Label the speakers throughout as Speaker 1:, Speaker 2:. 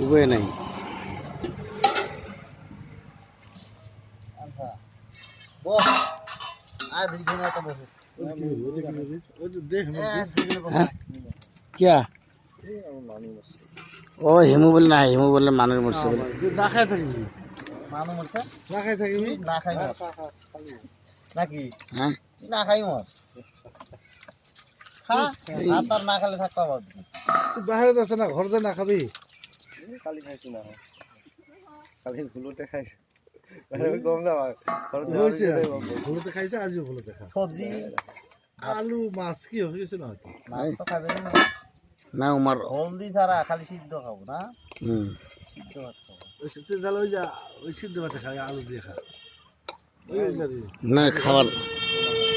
Speaker 1: উপায় নাই।
Speaker 2: আচ্ছা বস আর দুইজন তো বসে
Speaker 1: কিয়া ও হিমু বলে নাই, হিমু বলে মানুষ মরছে বলে
Speaker 2: না খাই থাকিবি মানুষ মরছে না খাই থাকিবি না খাই নাকি
Speaker 1: হ্যাঁ
Speaker 2: না খাই মর খা আর না খেলে থাকতে পারবি তুই বাইরে আছে না ঘরতে না খাবি কালি খাইছি না কালি ভুলতে খাইছি কম দাও ভুলতে খাইছে আজিও ভুলতে খা সবজি আলু মাছ কি হয়ে গেছে না মাছ তো খাবে না
Speaker 1: না উমার
Speaker 2: হলদি ছাড়া খালি সিদ্ধ খাবো না সিদ্ধ ভাত খাবো ওই সিদ্ধ ডাল ওই সিদ্ধ ভাত খাই আলু দিয়ে খা
Speaker 1: না খাওয়ার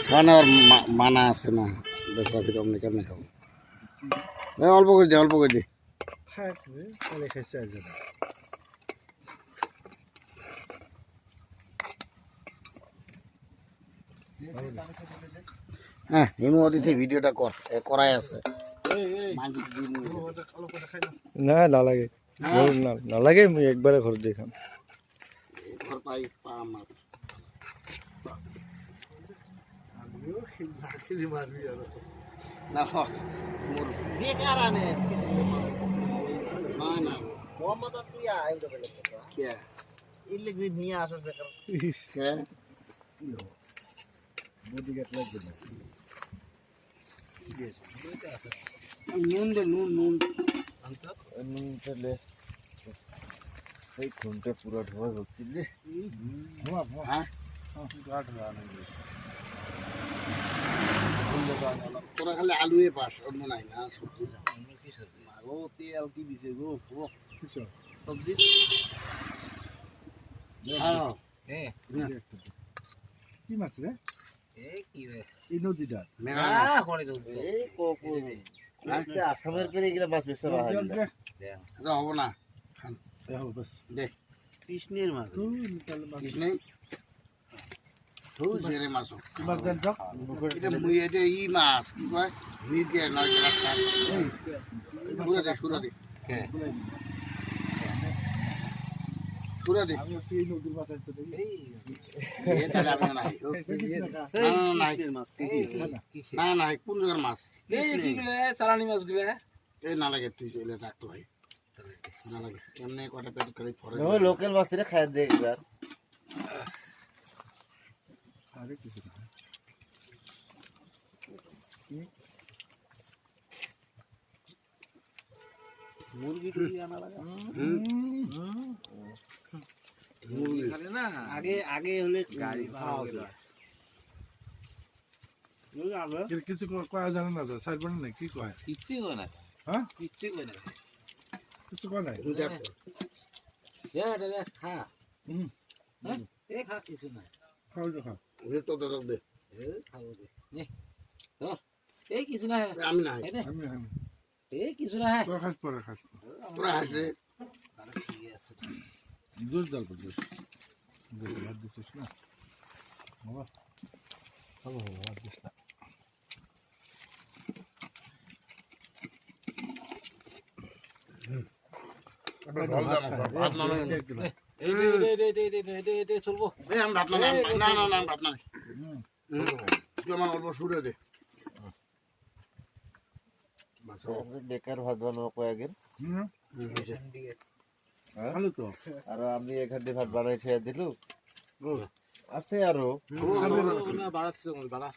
Speaker 1: খাওয়ার মানা আছে না বেশি কম কেমনে খাবো অল্প করে দে অল্প করে দে
Speaker 2: খাইবে তাহলে খাইছে আজ
Speaker 1: হ্যাঁ হিমু অতিথি ভিডিওটা করাই আছে
Speaker 2: না না লাগে না লাগে আমি একবারে ঘর দেখাম
Speaker 1: ঘর পাই পা আমার না
Speaker 2: বেকার আনে কিছু
Speaker 1: না না
Speaker 2: মোহাম্মদ তুই আইলো বলে
Speaker 1: কে
Speaker 2: ইলেকট্রিক নিয়ে আসো বেকার
Speaker 1: কে
Speaker 2: বডি গেট লাগবে না
Speaker 1: নুন দে নুন নুন
Speaker 2: নুন চলে এই ঘন্টা পুরো ঢোয়া হচ্ছিল
Speaker 1: হ্যাঁ তোরা খালি আলুয়ে পাস অন্য নাই না সবজি
Speaker 2: ও তেল কি দিছে গো সবজি
Speaker 1: হ্যাঁ
Speaker 2: কি মাছ রে এই নদীটা আসামের পেরে এগুলো মাছ বেশি
Speaker 1: হব না দে
Speaker 2: কৃষ্ণের মাছ
Speaker 1: কৃষ্ণ রে মাছ
Speaker 2: মাছ জানছ
Speaker 1: এটা ই মাছ কি কয় মির্গে নয় গ্লাস সুরা দে সুরা দে
Speaker 2: আমি হচ্ছে এই নদীর মাছ আনছি
Speaker 1: তাহলে আমি না নাই কোন জায়গার মাছ
Speaker 3: চালানি মাছগুলো
Speaker 1: এই না লাগে তুই চলে রাখতো ভাই না লাগে এমনি কটা পেট করে পরে
Speaker 2: লোকাল মাছ রে খাই দে একবার আরে কিছু না মুরগি কি আনা লাগা
Speaker 1: মুরগি
Speaker 3: খালে না
Speaker 2: আগে হলে
Speaker 3: গাড়ি ভাড়া
Speaker 4: কিছু কয়া জানে না সাইড বানি না কি কয়
Speaker 3: কিচ্ছু কয় না
Speaker 4: হ্যাঁ
Speaker 3: কিচ্ছু কয় না
Speaker 4: কিছু কয় নাই
Speaker 3: দেখ খা
Speaker 4: হুম
Speaker 3: এ খা কিছু না
Speaker 4: খাও তো খাও
Speaker 1: তো দরক দে
Speaker 3: এ খাবো দে নে ধর এই কিছু না
Speaker 1: আমি না
Speaker 4: আমি
Speaker 3: এই কিছু না
Speaker 4: তোরা খাস পরে খাস
Speaker 1: তোরা হাসে
Speaker 4: জোর দল জোর ভাত দিছিস না বাবা ভালো ভাত দিস না
Speaker 1: ভাত না
Speaker 3: এই চলবো
Speaker 1: আমি ভাত না ভাত না তুই আমার অল্প সুরে দে
Speaker 2: বেকার ভাত বানাবো কয়েকদিন
Speaker 4: ভালো তো
Speaker 2: আর আমি এখানে ভাত বানাই খেয়ে দিলু আছে আরো
Speaker 3: বাড়াচ্ছে বাড়া